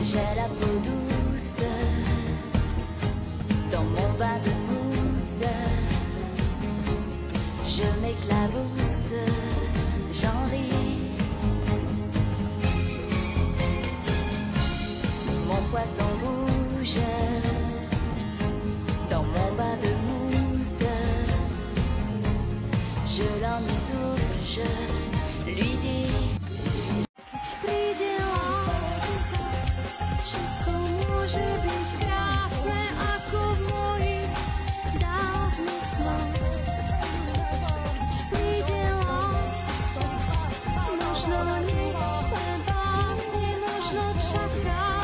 J'ai la peau douce dans mon bain de mousse. Je m'éclabousse, j'en ris. Mon poisson rouge dans mon bain de mousse. Je l'emmitoufle, je lui dis. Príde láska, všetko môže byť krásne ako v mojich dávnych snoch. Keď príde láska, možno nechce básne, možno čaká.